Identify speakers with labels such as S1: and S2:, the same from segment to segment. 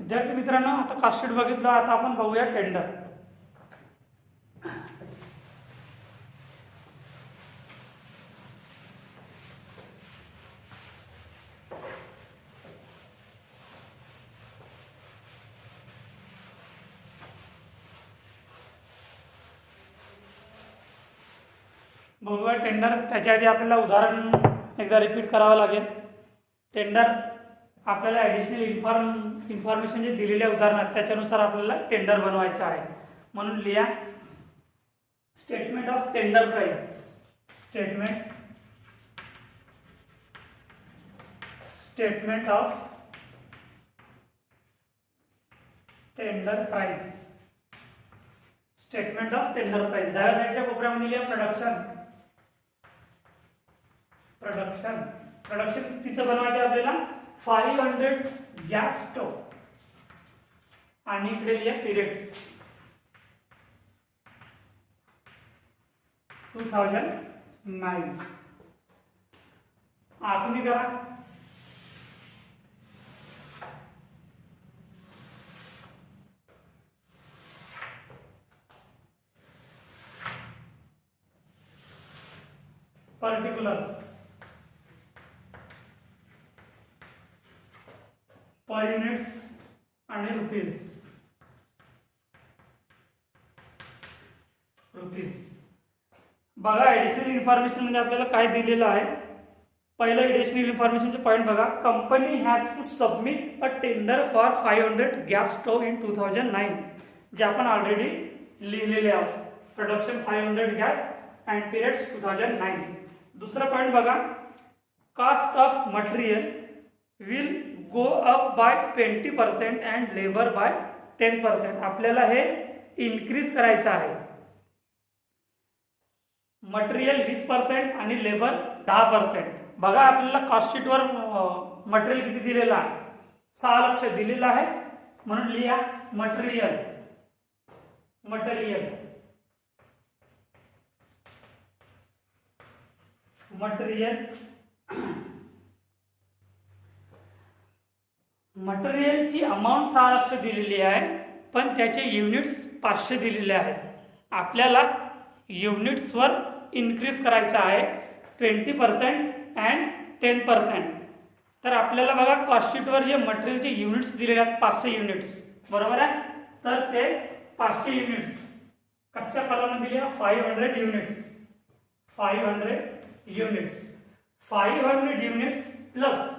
S1: विद्यार्थी मित्रांनो, आता कास्ट शीट बघितलं, आता आपण बघूया टेंडर. बघूया टेंडर. त्याच्या आधी आपल्याला उदाहरण एकदा रिपीट करावं लागेल. टेंडर आपल्याला ॲडिशनल इन्फॉर्मेशन जे दिलेल्या उदाहरणात त्याच्यानुसार आपल्याला टेंडर बनवायचं आहे. म्हणून लिहा statement of tender price. Statement of tender price. Statement of tender price डाव्या साईडच्या कोपऱ्यामध्ये लिहा प्रोडक्शन तिचं बनवायचं आपल्याला 500 गॅस स्टोव आणि इकडे लिहा पिरियड्स 2009. तुम्ही करा. पर्टिक्युलर्स पर युनिट्स आणि रुपीज. बघा ॲडिशनल इन्फॉर्मेशन म्हणजे आपल्याला काय दिलेलं आहे. पहिलं ॲडिशनल इन्फॉर्मेशनचे पॉईंट बघा. Company has to submit a tender for 500 gas stove in 2009, जे आपण ऑलरेडी लिहिलेले आहोत. Production 500 gas and periods 2009. दुसरा पॉईंट बघा. Cost of material will go up by 20% and labour by 10%. आपल्याला हे इन्क्रीज करायचं आहे. मटेरियल 20% आणि लेबर 10%. बघा आपल्याला कॉस्ट शीटवर मटेरियल किती दिलेलं आहे, 6 लाख दिलेलं आहे. म्हणून लिहा मटेरियल मटेरियलची अमाऊंट 6 लाख दिलेली आहे, पण त्याचे युनिट्स 500 दिलेले आहेत. आपल्याला युनिट्सवर इन्क्रीज करायचं आहे 20% अँड 10%. तर आपल्याला बघा कॉस्ट शीटवर जे मटेरियलचे युनिट्स दिलेले आहेत 500 युनिट्स, बरोबर आहे. तर ते 500 युनिट्स कच्च्या कॉलममध्ये दिले 500 युनिट्स. 500 युनिट्स प्लस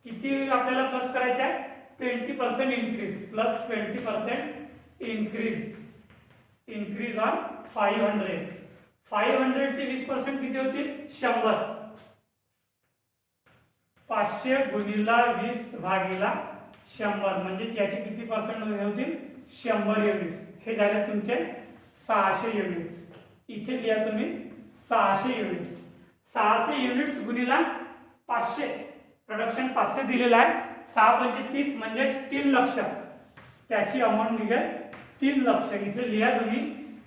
S1: किती आपल्याला प्लस करायचे आहे, 20% इन्क्रीज प्लस 20% इन्क्रीज ऑन 500. 500 चे 20% किती होतील, 100. 500 गुणिला 20 भागिला 100 म्हणजे याचे किती पर्सेंट होतील, 100 युनिट्स. हे झाले तुमचे 600 युनिट्स. इथे लिहा तुम्ही 600 युनिट्स. 600 युनिट्स गुणिला 500. प्रोडक्शन 500 दिलेला आहे, 6 × 5 = 30 म्हणजे 3 लाख. त्याची अमाऊंट निघेल 3 लाख. इथे लिहा तुम्ही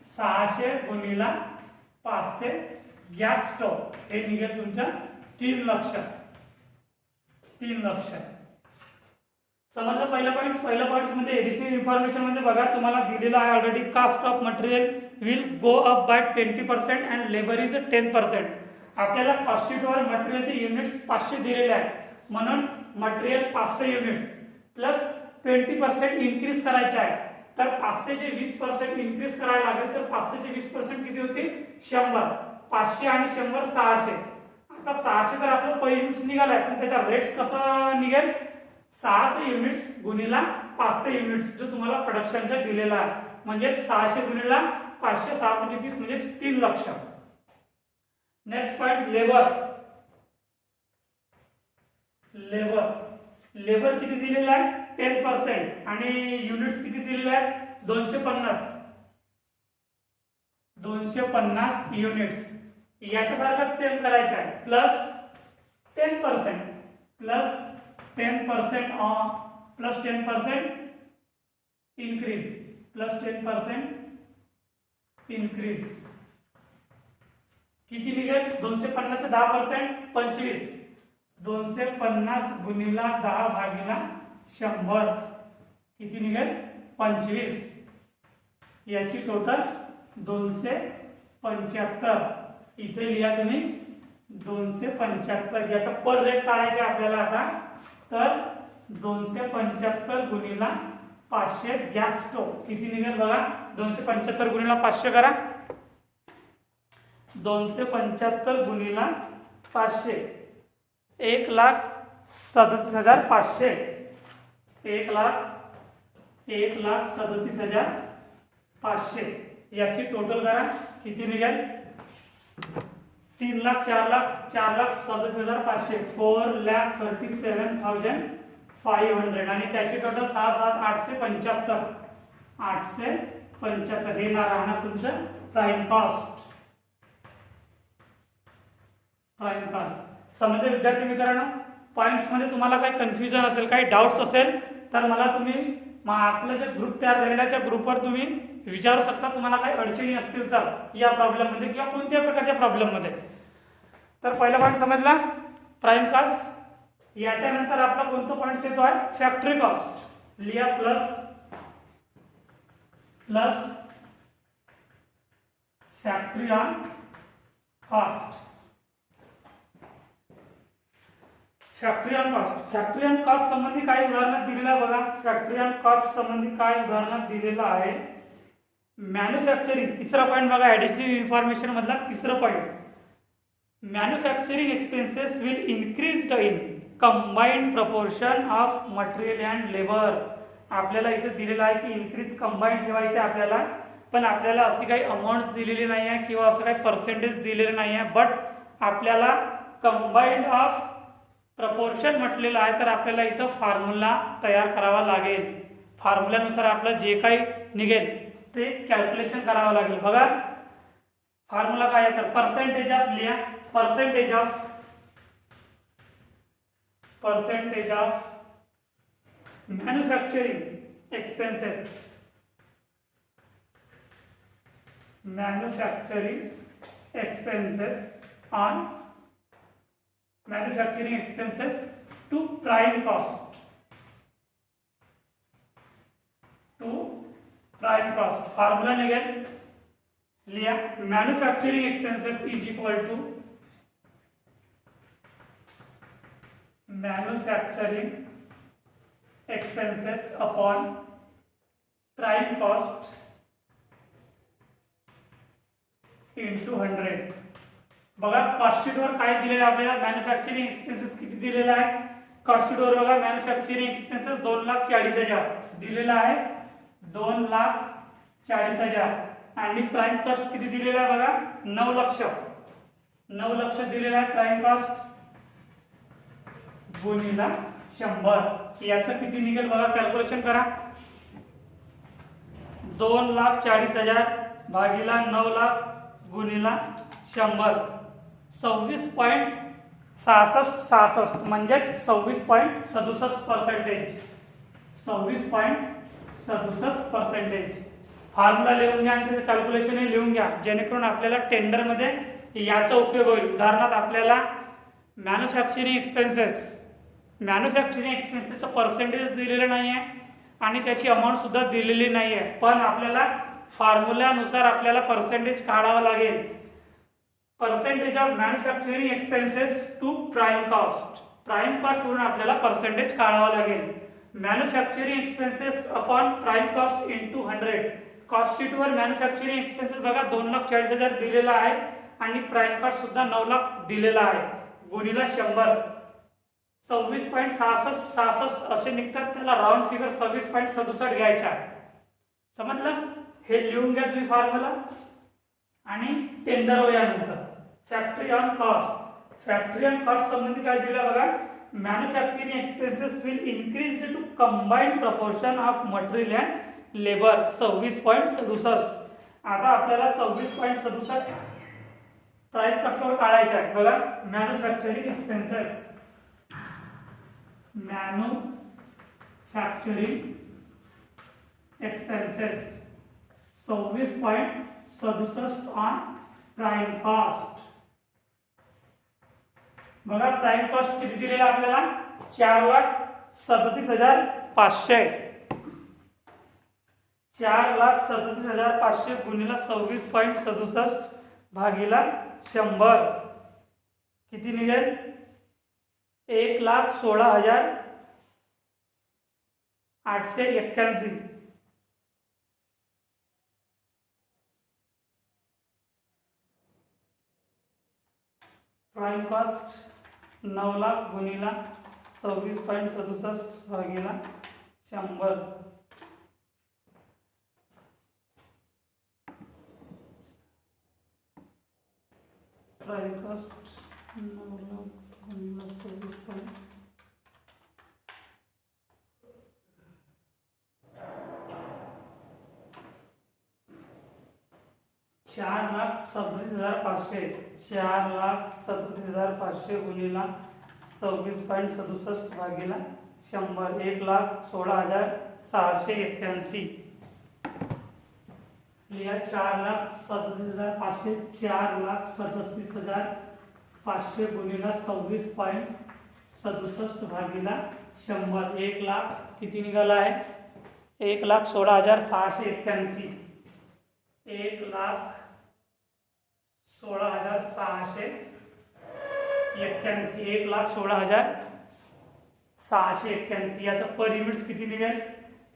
S1: 600 गुणिला 500 गॅस स्टोव, हे निघेल तुमचं 3 लाख. समजलं. पहिला पॉईंट्स मध्ये एडिशनल इन्फॉर्मेशन मध्ये बघा तुम्हाला दिलेला आहे already. Cost of material will go up by 20% and labour is 10%. आपल्याला कॉस्ट शीटवर मटेरियलचे युनिट्स 500 दिलेले आहेत, म्हणून मटेरियल 500 युनिट्स प्लस 20% इन्क्रीज करायचे आहे. तर 500 चे 20% इन्क्रीज करायला लागेल. तर 500 चे 20% किती होतील, 100. 500 आणि 100 600. आता 600 तर आपलं पर युनिट्स निघालाय, पण त्याचा रेट्स कसा निघेल, 600 युनिट्स गुणिला 500 युनिट्स जो तुम्हाला प्रोडक्शनचा दिलेला आहे. म्हणजे 600 गुणिला 500, 6 × 5 = 30 म्हणजे 3 लाख. नेक्स्ट पॉइंट लेबर किती दिलेला आहे, 10% आणि युनिट्स किती दिलेले आहेत, 250 युनिट्स. याच्यासारखाच सेम करायचं आहे. Plus 10% increase. किती निघेल, 250 चे 10% 25. 250 गुणिला 10 भागिला 100 किती निघेल 25, याची टोटल 275. इथे लिहा तुम्ही 275. याचा पर रेट काढायचा आपल्याला आता. तर 275 गुणिला 500 गॅस स्टोव किती निघेल बघा. 275 गुणिला 500 करा. 275 गुणिला 500 1,37,500. 1,37,500 याची टोटल करा. किती निघेल 3,00,000 4,00,000 4,37,500 4,37,500 आणि त्याची टोटल 6,7,875. 875 हे राहणार तुमचं प्राइम कॉस्ट. समजा विद्यार्थी मित्रांनो, पॉइंट्स मध्ये तुम्हाला काही कन्फ्युजन असेल, काही डाऊट्स असेल तर मला तुम्ही आपलं जे ग्रुप तयार झालेला आहे त्या ग्रुपवर तुम्ही विचारू शकता. तुम्हाला काही अडचणी असतील तर या प्रॉब्लेम मध्ये किंवा कोणत्याही प्रकारच्या प्रॉब्लेम मध्ये. तर पहिला पॉईंट समजला प्राइम कॉस्ट. याच्यानंतर आपला कोणता पॉईंट येतो आहे फॅक्टरी कॉस्ट. लिहा plus factory on cost. Factory on cost संबंधी काही उदाहरणात दिलेला आहे बघा. फॅक्टरी ऑन कॉस्ट संबंधी काय उदाहरणात दिलेलं आहे. मॅन्युफॅक्चरिंग तिसरा पॉईंट बघा, ऍडिशनल इन्फॉर्मेशन मधला तिसरा point. Manufacturing expenses will increase in combined proportion of material and labour. आपल्याला इथे दिलेलं आहे की इन्क्रीज कंबाइंड ठेवायचे आपल्याला, पण आपल्याला अशी काही अमाऊंट दिलेली नाही आहे किंवा असं काही पर्सेंटेज दिलेलं नाही आहे. बट आपल्याला कंबाइंड ऑफ प्रपोर्शन म्हटलेलं आहे. तर आपल्याला इथं फॉर्म्युला तयार करावा लागेल. फॉर्म्युल्यानुसार आपलं जे काही निघेल ते कॅल्क्युलेशन करावं लागेल. बघा फॉर्म्युला काय आहे तर पर्सेंटेज ऑफ लिहा. Percentage of manufacturing expenses. On manufacturing expenses to prime cost. Formula निघेल लिया. Manufacturing expenses is equal to manufacturing expenses upon prime cost into 100. बघा कॉस्ट शीट वर काय दिलेलं आहे आपल्याला. मॅन्युफॅक्चरिंग एक्सपेन्सेस किती दिलेला आहे कॉस्ट शीट वर बघा. मॅन्युफॅक्चरिंग एक्सपेन्सेस 2,40,000 दिलेला आहे. 2,40,000 आणि प्राइम कॉस्ट किती दिलेला आहे बघा 9 लाख दिलेला आहे प्राइम कॉस्ट गुणिला 100. याचं किती निघेल बघा कॅल्क्युलेशन करा. 2,40,000 भागिला 9 लाख गुणिला 100. 26.66 म्हणजे 26.67%. 26.67%. फॉर्म्युला लिहून घ्या आणि त्याचं कॅल्क्युलेशन लिहून घ्या जेणेकरून आपल्याला टेंडर मध्ये याचा उपयोग होईल. उदाहरणार्थ आपल्याला मॅन्युफॅक्चरिंग एक्सपेन्सेसचं पर्सेंटेज दिलेलं नाही आहे आणि त्याची अमाऊंट सुद्धा दिलेली नाही आहे, पण आपल्याला फॉर्म्युल्यानुसार आपल्याला पर्सेंटेज काढावा लागेल. Percentage of manufacturing expenses to prime cost. Prime cost वरून आपल्याला पर्सेंटेज काढावा लागेल. Manufacturing expenses upon prime cost into 100. Cost sheet वर मॅन्युफॅक्चरिंग एक्सपेन्सेस बघा 2,40,000 दिलेला आहे आणि प्राइम कॉस्ट सुद्धा 9 लाख दिलेला आहे गुणिला 100. 26.66 असे निघतात. त्याला राऊंड फिगर 26.67 घ्यायचा. समजलं. हे लिहून घ्या तुम्ही फॉर्म्युला आणि टेंडर यानंतर फॅक्टरी ऑन कॉस्ट संबंधी काय दिलं बघा. Manufacturing expenses will increase to combined proportion of material and labour 26.67. आता आपल्याला 26.67 प्राइम कॉस्टवर काढायचा आहे बघा. Manufacturing expenses 26.67 on prime cost. बघा प्राइम कॉस्ट किती दिलेला आपल्याला 4,37,500. 4,37,500 गुणिले 26.67 भागीला 100 किती निघेल? 1,16,881. प्राइम कॉस्ट 9 लाख गुणिला 26.67 भागीला 100 प्राइम कॉस्ट 9 लाख गुणिला 26. 4,37,500 4,37,500 गुणिला 26.67 भागीला 100 1,16,681. लिया 4,37,500 4,37,500 गुणिला 26.67 भागीला 100 1 लाख किती निघाला आहे? 1,16,681. 1,16,681 1,16,681 याचा पर युनिट्स किती निघेल?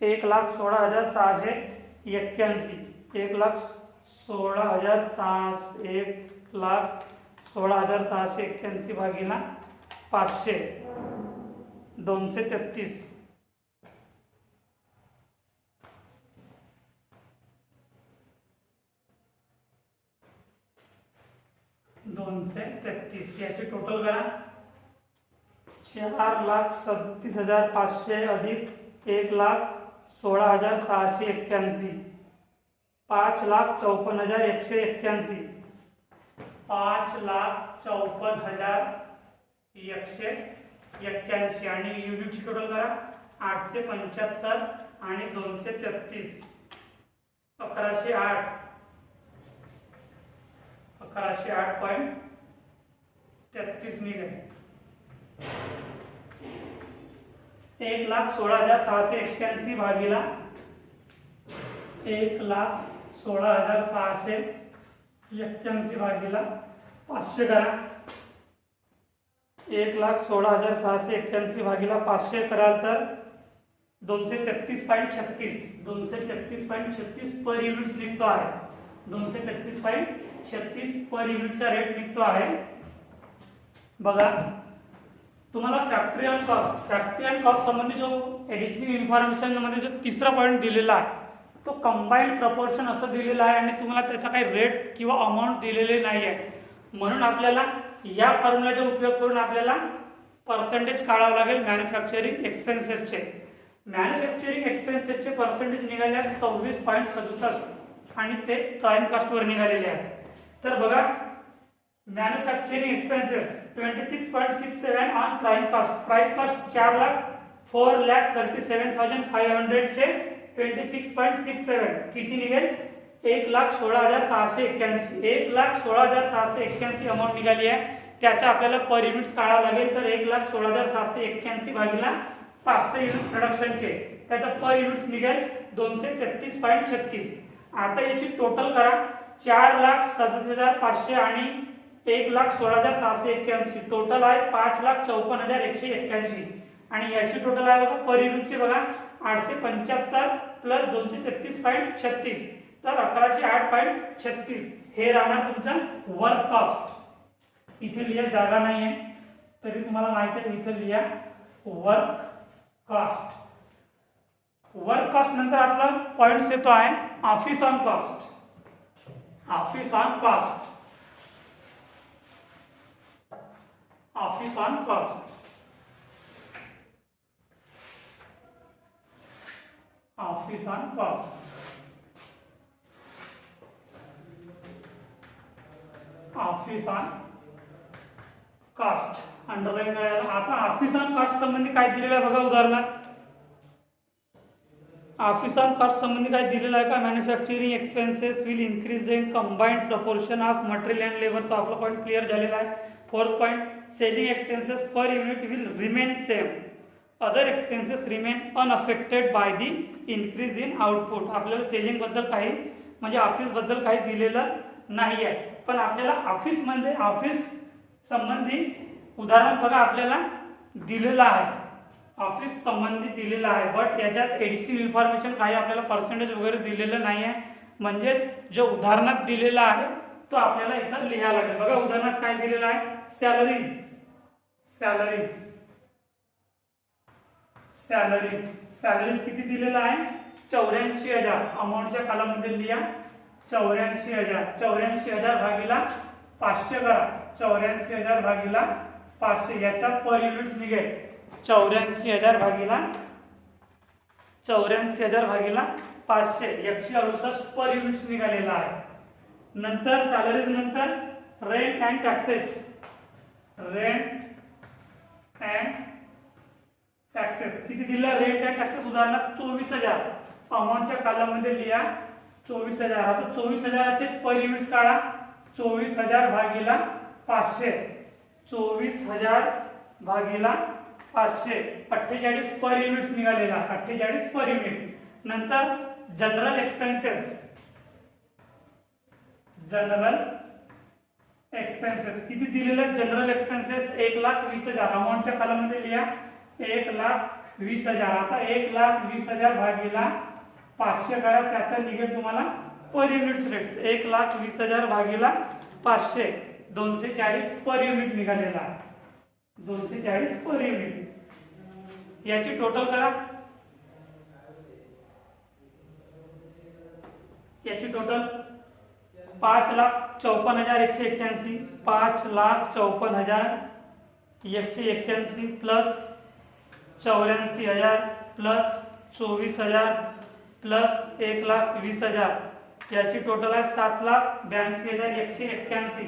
S1: 1,16,681 1,16,681 भागीला 500 233. याची टोटल करा. 4,37,500 अधिक 1,16,681 5,54,181 5,54,181 आणि युनिटची टोटल करा. 875 आणि 233 1108.33 निघेल. 1,16,681 भागीला 1,16,681 भागीला 500 करा. 1,16,681 भागीला 500 कराल तर 233.36 पर युनिट निघतो आहे. 233.36 पर युनिटचा रेट निघतो आहे. बघा तुम्हाला फॅक्टरी अँड कॉस्ट संबंधी जो एडिशनल इन्फॉर्मेशन मध्ये जो तिसरा पॉईंट दिलेला आहे तो कंबाईंड प्रपोर्शन असं दिलेला आहे आणि तुम्हाला त्याचा काही रेट किंवा अमाऊंट दिलेले नाही आहे. म्हणून आपल्याला या फॉर्म्युलाचा उपयोग करून आपल्याला पर्सेंटेज काढावं लागेल मॅन्युफॅक्चरिंग एक्सपेन्सेसचे. मॅन्युफॅक्चरिंग एक्सपेन्सेसचे पर्सेंटेज निघाले आहेत 26.67 आणि ते प्राइम कॉस्टवर निघालेले आहेत. तर बघा manufacturing expenses 26.67 on prime cost. Prime cost 4,37,500 चे 26.67 किती निघेल? 1,16,681 1,16,681 अमाऊंट निघाली आहे. त्याचा आपल्याला पर युनिट्स काढावं लागेल. तर 1,16,681 भागीला 500 युनिट प्रोडक्शनचे त्याचा पर युनिट्स निघेल 233.36. आता याची टोटल करा. 4,37,500 आणि 1,16,681 टोटल आहे 5,54,181 आणि याची टोटल आहे बघा पर युनिटची बघा 875 प्लस 233.36 तर 1,108.36 हे राहणार तुमचा वर्क कॉस्ट. इथे लिहा जागा नाही आहे तरी तुम्हाला माहिती आहे इथे लिहा वर्क कॉस्ट. वर्क कॉस्ट नंतर आपला पॉइंट्स येतो आहे office on cost. Office on cost office on cost office on cost office on cost underline करायला. आता ऑफिस ऑन कॉस्ट संबंधी काय दिलेलं आहे बघा उदाहरणार्थ. ऑफिस ऑन कॉस्ट संबंधी काय दिलेलं आहे का? Manufacturing expenses will increase in combined proportion of material and labour. तो आपला पॉईंट क्लिअर झालेला आहे. 4 point selling expenses per unit will remain same. Other expenses remain unaffected by the increase in output. आपल्याला सेलिंगबद्दल काही म्हणजे ऑफिसबद्दल काही दिलेलं नाही आहे, पण आपल्याला ऑफिस संबंधी उदाहरण बघा आपल्याला दिलेलं आहे, ऑफिस संबंधी दिलेलं आहे. बट याच्यात एडिशनल इन्फॉर्मेशन काही आपल्याला पर्सेंटेज वगैरे दिलेलं नाही आहे. म्हणजेच जो उदाहरणात दिलेला आहे तो आपल्याला इथं लिहायला लागेल. बघा उदाहरणात काय दिलेलं आहे, सॅलरीज किती दिलेला आहे, 84,000. अमाऊंटच्या कॉलममध्ये लिहा 84,000. 84,000 भागीला 500 करा. 84,000 भागीला 500 याचा पर युनिट्स निघेल. 84,000 भागीला 500 168 पर युनिट्स निघालेला आहे. नंतर सॅलरीज नंतर रेंट अँड टॅक्सेस किती दिला, रेंट अँड टॅक्सेस उदाहरणार्थ 24,000. अमाऊंटच्या कॉलममध्ये लिहा 24,000. आता 24,000चे पर युनिट्स काढा. 24,000 भागीला 500. 24,000 भागीला 500 48 पर युनिट्स निघालेला. 48 पर युनिट. नंतर जनरल एक्सपेन्सेस किती दिलेलं, जनरल एक्सपेन्सेस 1,20,000. अमाऊंटच्या कॉलममध्ये लिहा 1,20,000. आता 1,20,000 भागीला 500 करा. त्याचा निघेल तुम्हाला पर युनिट्स रेट्स. 1,20,000 भागीला 500 240 पर युनिट निघालेला. 240 पर युनिट. याची टोटल करा. याची टोटल 5,54,181. 5,54,181 plus 84,000 plus 24,000 plus 1,20,000. याची टोटल आहे 7,82,181.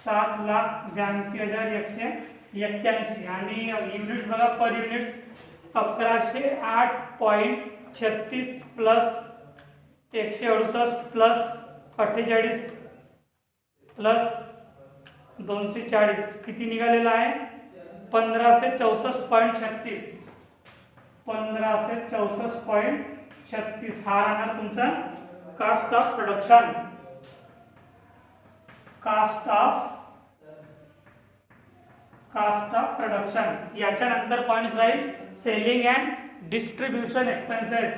S1: 7,82,181. आणि युनिट्स बघा पर युनिट्स 1,108.36 प्लस 168 प्लस 48 प्लस 240 किती निघालेला आहे, 1,564.36. 1,564.36 हा राहणार तुमचा कास्ट ऑफ प्रोडक्शन. याच्या नंतर पॉइंट्स राहील selling and distribution expenses.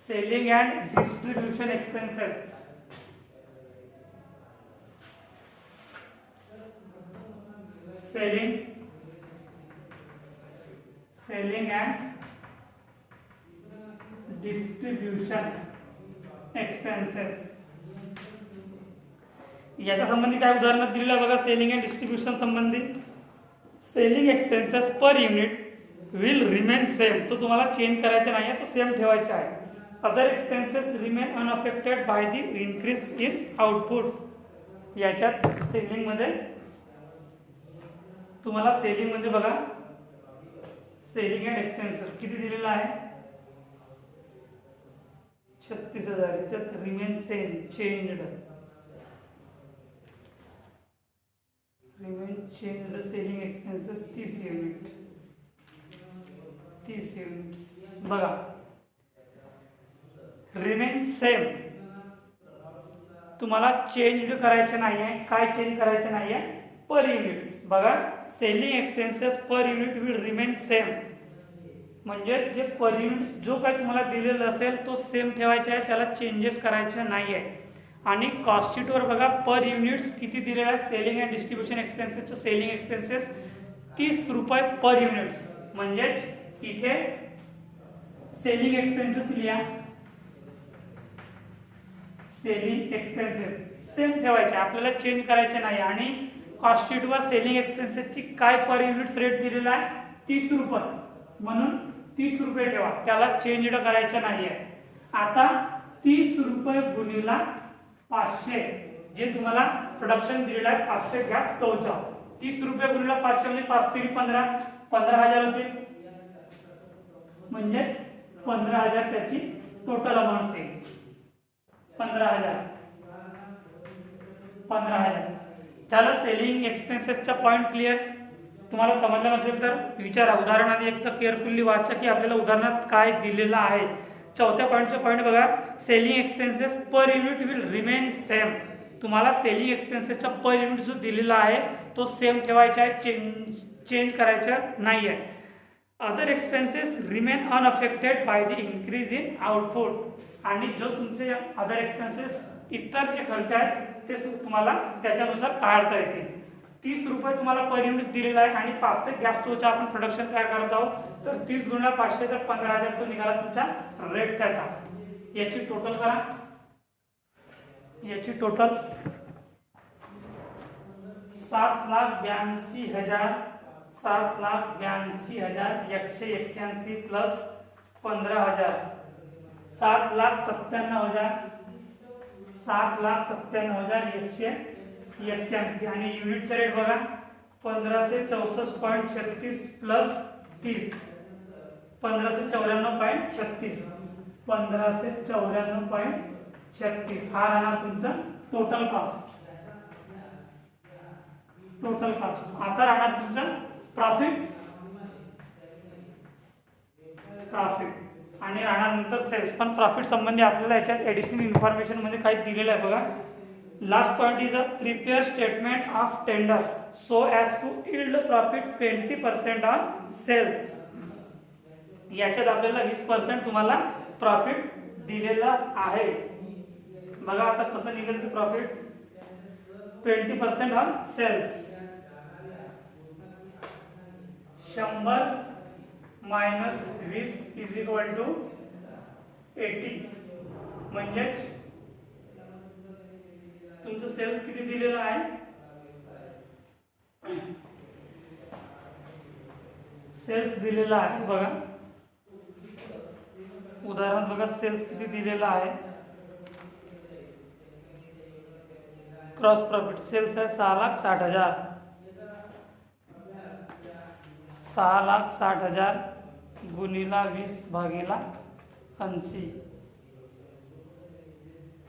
S1: Selling and distribution expenses. Selling and distribution expenses. याच्या संबंधी काय उदाहरण दिलेलं बघा. सेलिंग अँड डिस्ट्रीब्युशन संबंधी selling expenses per unit will remain same. तो तुम्हाला चेंज करायचा नाही आहे, तो सेम ठेवायचा आहे. Other expenses remain unaffected by the increase in output. याच्यात सेलिंग मध्ये तुम्हाला सेलिंग मध्ये बघा सेलिंग अँड एक्सपेन्सेस किती दिलेला आहे, 36,000. याच्यात remain same changed selling expenses 30 units बघा. रिमेन सेम तुम्हाला चेंज करायचं नाही आहे. काय चेंज करायचं नाही आहे, पर युनिट्स. बघा selling expenses per unit will remain same. म्हणजे जे पर युनिट्स जो काही तुम्हाला दिलेलं असेल तो सेम ठेवायचा आहे, त्याला चेंजेस करायचे नाही आहे. आणि कॉस्ट शीटवर बघा पर युनिट्स किती दिलेला आहे. सेलिंग अँड डिस्ट्रीब्युशन एक्सपेन्सेसचं सेलिंग एक्सपेन्सेस 30 रुपये पर युनिट्स. म्हणजेच इथे सेलिंग एक्सपेन्सेस लिहा. सेलिंग एक्सपेन्सेस सेम ठेवायचे, आपल्याला चेंज करायचे नाही. आणि कॉस्ट शीटवर सेलिंग एक्सपेन्सेसची काय पर युनिट्स रेट दिलेला आहे, 30 रुपये. म्हणून 30 रुपये ठेवा, त्याला चेंज करायचं नाही आहे. आता 30 रुपये गुणिला 500 जे तुम्हाला प्रोडक्शन दिलेलं आहे 500 गॅस स्टोव्हचा. 30 रुपये गुणिला 500 म्हणजे 5 3 15,000 होते. म्हणजे 15,000 त्याची टोटल अमाऊंट येईल. 15,000 झालं सेलिंग एक्सपेन्सेसचा पॉईंट क्लिअर. तुम्हाला समजलं नसेल तर विचारा, उदाहरण आधी एक तर केअरफुल्ली वाचा की आपल्याला उदाहरणात काय दिलेलं आहे. चौथ्या पॉईंटचे पॉईंट बघा, selling expenses per unit will remain same. तुम्हाला सेलिंग एक्सपेन्सेसचा पर युनिट जो दिलेला आहे तो सेम ठेवायचा आहे, चेंज करायचा नाही आहे. Other expenses remain unaffected by the increase in output. आणि जो तुमचे अदर एक्सपेन्सेस इतर जे खर्च आहेत ते तुम्हाला त्याच्यानुसार काढता येतील. 30 रुपये तुम्हाला पर युनिट दिलेला आहे आणि 500 गॅस स्टोव्हचं आपण प्रोडक्शन काय करत आहोत, तर 30 गुणिले 500 तर 15,000 तो निघाला तुमचा रेट त्याचा. याची टोटल करा, याची टोटल 7,82,000 7,82,181 प्लस 15,000 7,97,000 7,97,181 आणि युनिटचा रेट बघा 1564.36 प्लस 30 1594.36 1594.36 हा राहणार तुमचा टोटल कॉस्ट. टोटल कॉस्ट आता राहणार तुमचा प्रॉफिट आणि राहणार नंतर सेल्स. पण प्रॉफिट संबंधी आपल्याला याच्यात ऍडिशनल इन्फॉर्मेशन मध्ये काही दिलेलं आहे बघा. Last point is a prepare statement of tender so as to yield profit 20% on sales. याच्यात आपल्याला 20% तुम्हाला प्रॉफिट दिलेला आहे. बघा आता कसं निघेल ते profit. 20% on sales 100 minus 20 is equal to 80. म्हणजेच तुमचं सेल्स किती दिलेलं आहे, सेल्स दिलेला आहे बघा. उदाहरण बघा, सेल्स किती दिलेला आहे. क्रॉस प्रॉफिट सेल्स आहे 6,60,000 6,60,000 गुणिला 20 भागीला 80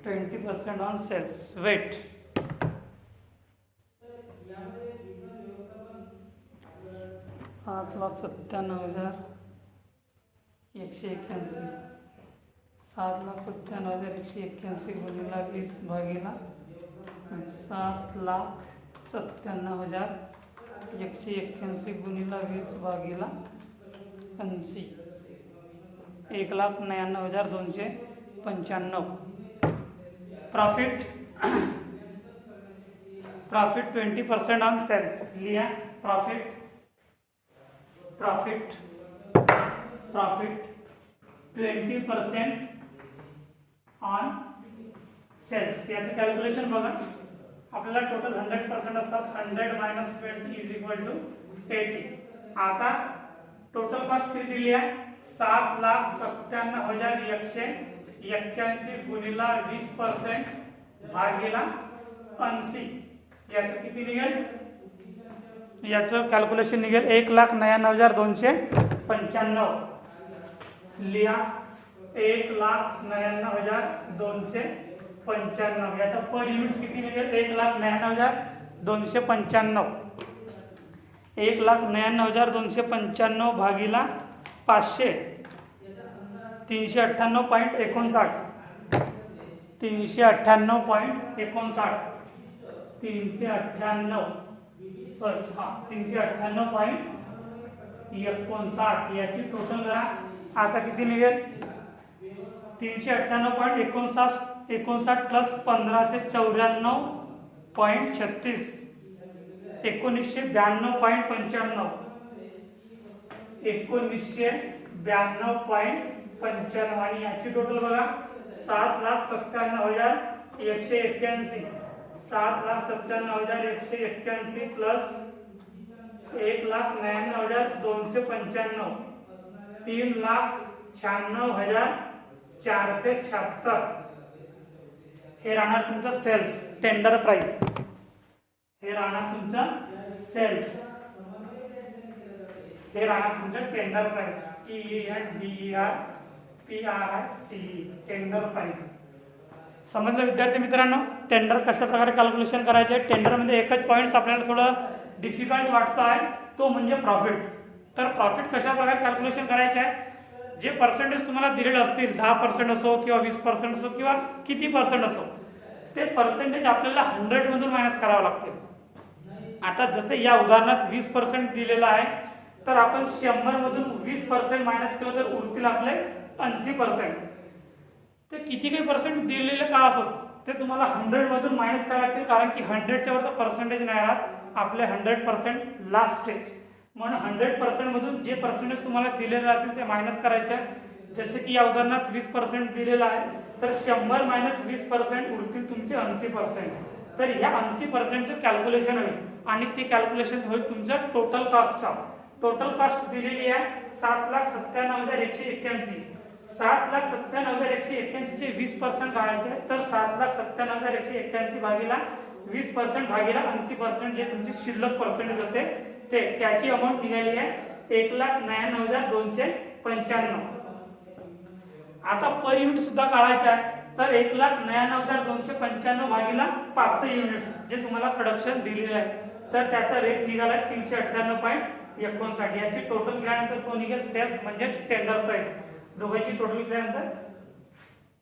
S1: 20% ऑन सेल्स. वेट 7,97,181 7,97,181 गुणिला 20 भागीला 7,97,181 गुणिला 20 भागीला 80 1,99,295. प्रॉफिट 20% ऑन सेल्स लिया. Profit 20% on sales. याचं कॅल्क्युलेशन बघा. आपल्याला टोटल 100% असतात. 100 मायनस 20 इज इक्वल टू 80. आता टोटल कॉस्ट किती दिली आहे, 7,97,181 गुणिला 20% भागीला 80. याचं किती निघेल, याचं कॅल्क्युलेशन निघेल 1,99,295. लिहा 1,99,295. याचा पर युनिट किती निघेल, 1,99,295. 1,99,295 भागीला 500 398.59 398.59 याची टोटल करा. आता किती निघेल, 398.59 प्लस 1,594.36 1992.95 1992.95 आणि याची टोटल बघा 7,97,181 7,97,181 प्लस 1,99,295 3,96,476. हे राहणार तुमचं सेल्स टेंडर प्राइस. हे राहणार तुमचं सेल्स, हे राहणार तुमचं tender price. TENDER PRICE tender price. समजलं विद्यार्थी मित्रांनो? टेंडर कशा प्रकारे कॅल्क्युलेशन करायचे. टेंडरमध्ये एकच पॉईंट्स आपल्याला थोडं डिफिकल्ट वाटतं आहे, तो म्हणजे प्रॉफिट. तर प्रॉफिट कशा प्रकारे कॅल्क्युलेशन करायचे आहे, जे पर्सेंटेज तुम्हाला दिलेले असतील 10% असो किंवा 20% असो किंवा किती पर्सेंट असो, ते पर्सेंटेज आपल्याला 100 मधून मायनस करावं लागते. आता जसे या उदाहरणात 20% दिलेलं आहे, तर आपण 100 मधून 20% मायनस केलं तर उरतील आपले 80%. ते किती काही पर्सेंट दिलेले का असो, ते तुम्हाला 100 मधून मायनस करावे लागतील, कारण की 100च्या वर तर पर्सेंटेज नाही राहत, आपले 100% लास्ट आहे. म्हणून 100% मधून जे पर्सेंटेज तुम्हाला दिलेले राहतील ते मायनस करायचे. जसे की या उदाहरणात 20% दिलेलं आहे, तर 100 मायनस 20% उरतील तुमचे 80%. तर या 80%चे कॅल्क्युलेशन होईल आणि ते कॅल्क्युलेशन होईल तुमच्या टोटल कॉस्टचा. टोटल कॉस्ट दिलेली आहे 7,97,181. 7,97,181 चे 20% काढायचे, तर 7,97,181 भागीला 20% भागीला 80% जे तुमचे शिल्लक पर्सेंटेज होते ते, त्याची अमाऊंट निघाली आहे 1,99,295. आता पर युनिट सुद्धा काढायचं आहे, तर 1,99,295 भागीला 500 युनिट्स जे तुम्हाला प्रोडक्शन दिलेलं आहे, तर त्याचा रेट निघाला 398.59. याची टोटल केल्यानंतर तो निघेल सेल्स म्हणजेच टेंडर प्राइस. दोघांची टोटल केल्यानंतर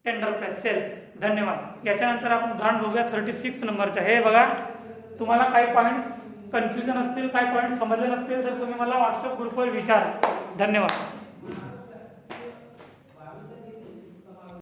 S1: टेंडर प्राइस सेल्स. धन्यवाद. याच्यानंतर आपण उदाहरण बघूया 36 नंबरचे. हे बघा, तुम्हाला काही पॉईंट्स कन्फ्युजन असतील, काही पॉईंट समजले नसतील तर तुम्ही मला व्हॉट्सअप ग्रुपवर विचारा. धन्यवाद.